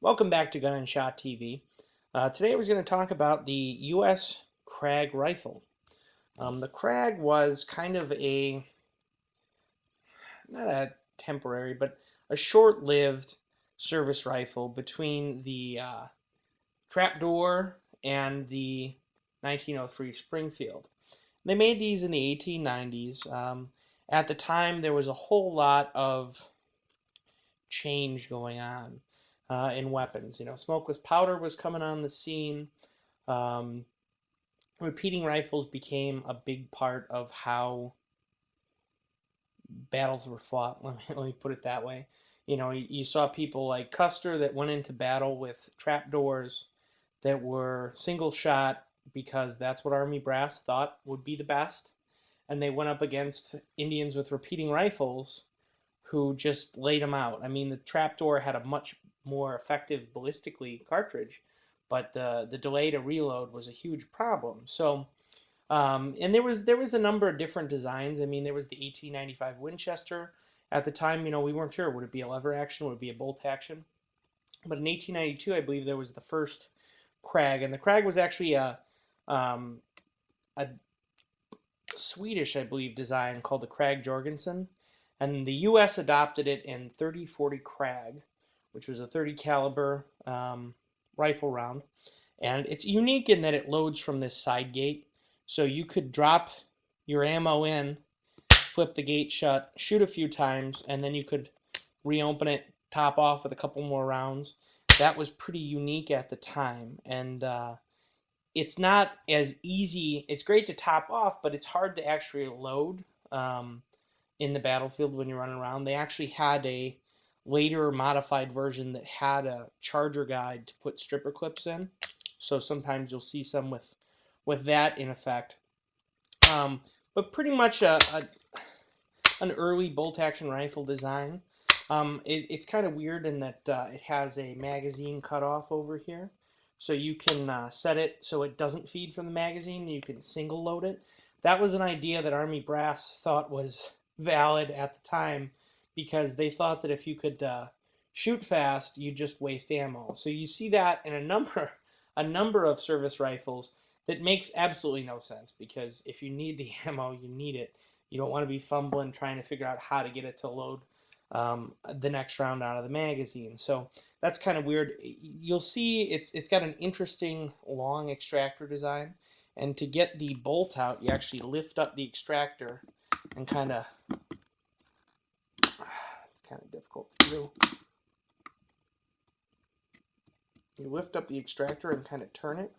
Welcome back to Gun&ShotTV. Today we're going to talk about the U.S. Krag Rifle. The Krag was kind of not a temporary, but a short-lived service rifle between the Trapdoor and the 1903 Springfield. They made these in the 1890s. At the time, there was a whole lot of change going on in weapons. Smokeless powder was coming on the scene. Repeating rifles became a big part of how battles were fought. Let me put it that way. You saw people like Custer that went into battle with trapdoors that were single shot because that's what Army brass thought would be the best. And they went up against Indians with repeating rifles who just laid them out. I mean, the trapdoor had a much more effective ballistically cartridge, but the delay to reload was a huge problem. So, and there was a number of different designs. I mean, there was the 1895 Winchester. At the time, we weren't sure, would it be a lever action, would it be a bolt action? But in 1892, I believe there was the first Krag, and the Krag was actually a Swedish, I believe, design called the Krag-Jørgensen, and the U.S. adopted it in 30-40 Krag, which was a 30 caliber rifle round, and it's unique in that it loads from this side gate, so you could drop your ammo in, flip the gate shut, shoot a few times, and then you could reopen it, top off with a couple more rounds. That was pretty unique at the time, and it's not as easy. It's great to top off, but it's hard to actually load in the battlefield when you're running around. They actually had a later modified version that had a charger guide to put stripper clips in, so sometimes you'll see some with that in effect. But pretty much an early bolt action rifle design. It's kind of weird in that it has a magazine cutoff over here, so you can set it so it doesn't feed from the magazine. You can single load it. That was an idea that Army brass thought was valid at the time, because they thought that if you could shoot fast, you just waste ammo. So you see that in a number of service rifles that makes absolutely no sense, because if you need the ammo, you need it. You don't want to be fumbling trying to figure out how to get it to load the next round out of the magazine. So that's kind of weird. You'll see it's got an interesting long extractor design, and to get the bolt out, you actually lift up the extractor and kind of difficult to do. You lift up the extractor and kind of turn it,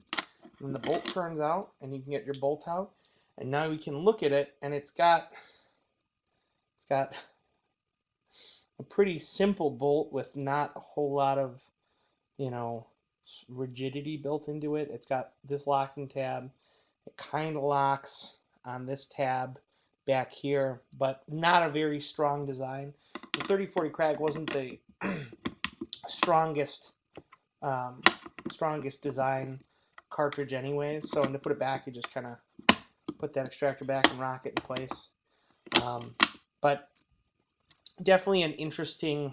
and the bolt turns out, and you can get your bolt out. And now we can look at it, and it's got a pretty simple bolt with not a whole lot of, rigidity built into it. It's got this locking tab. It kind of locks on this tab back here, but not a very strong design. The 30-40 Krag wasn't the strongest design cartridge anyways, so to put it back, you just kind of put that extractor back and rock it in place. But definitely an interesting,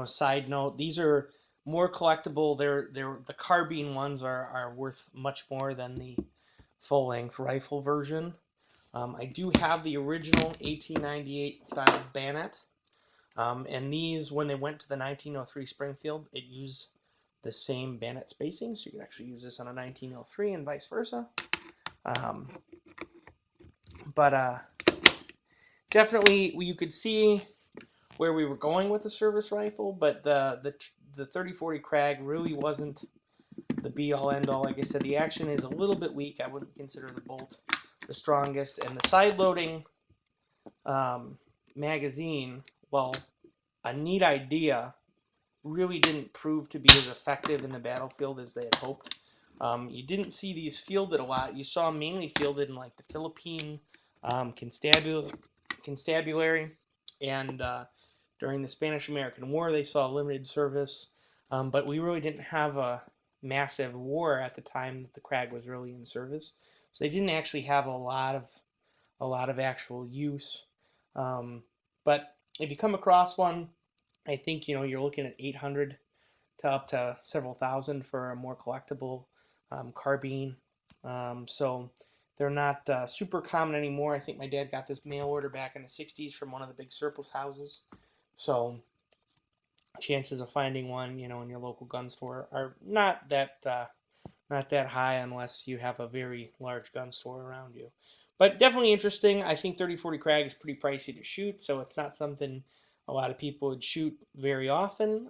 side note. These are more collectible. The carbine ones are worth much more than the full-length rifle version. I do have the original 1898 Style Bayonet, and these, when they went to the 1903 Springfield, it used the same bayonet spacing, so you can actually use this on a 1903 and vice versa. But definitely you could see where we were going with the service rifle, but the 30-40 Krag really wasn't the be-all end-all. Like I said, the action is a little bit weak. I wouldn't consider the bolt the strongest, and the side-loading magazine, well, a neat idea, really didn't prove to be as effective in the battlefield as they had hoped. You didn't see these fielded a lot. You saw them mainly fielded in like the Philippine Constabulary, and during the Spanish-American War they saw limited service, but we really didn't have a massive war at the time that the Krag was really in service, so they didn't actually have a lot of actual use. But if you come across one, I think you're looking at $800 to up to several thousand for a more collectible carbine. So they're not super common anymore. I think my dad got this mail order back in the 60s from one of the big surplus houses. So chances of finding one, in your local gun store are not that high unless you have a very large gun store around you. But definitely interesting. I think 30-40 Krag is pretty pricey to shoot, so it's not something a lot of people would shoot very often.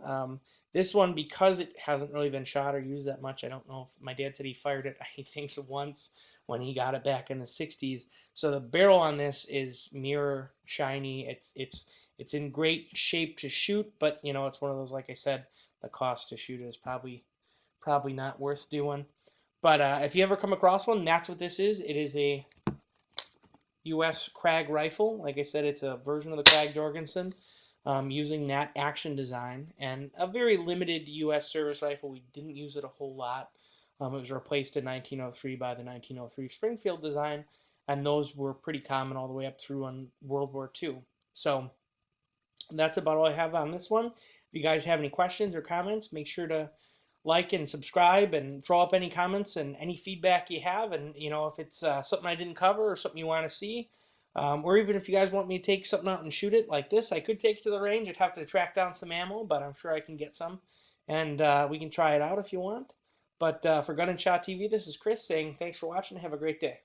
This one, because it hasn't really been shot or used that much, I don't know if my dad said he fired it, I think, once when he got it back in the 60s. So the barrel on this is mirror shiny. It's in great shape to shoot, but it's one of those, like I said, the cost to shoot is probably not worth doing. But if you ever come across one, that's what this is. It is a US Krag Rifle. Like I said, it's a version of the Krag-Jørgensen using that action design, and a very limited US service rifle. We didn't use it a whole lot. It was replaced in 1903 by the 1903 Springfield design, and those were pretty common all the way up through on World War II. So that's about all I have on this one. If you guys have any questions or comments, make sure to like and subscribe and throw up any comments and any feedback you have. And, if it's something I didn't cover or something you want to see, or even if you guys want me to take something out and shoot it like this, I could take it to the range. I'd have to track down some ammo, but I'm sure I can get some. And we can try it out if you want. But for Gun&ShotTV, this is Chris saying thanks for watching. Have a great day.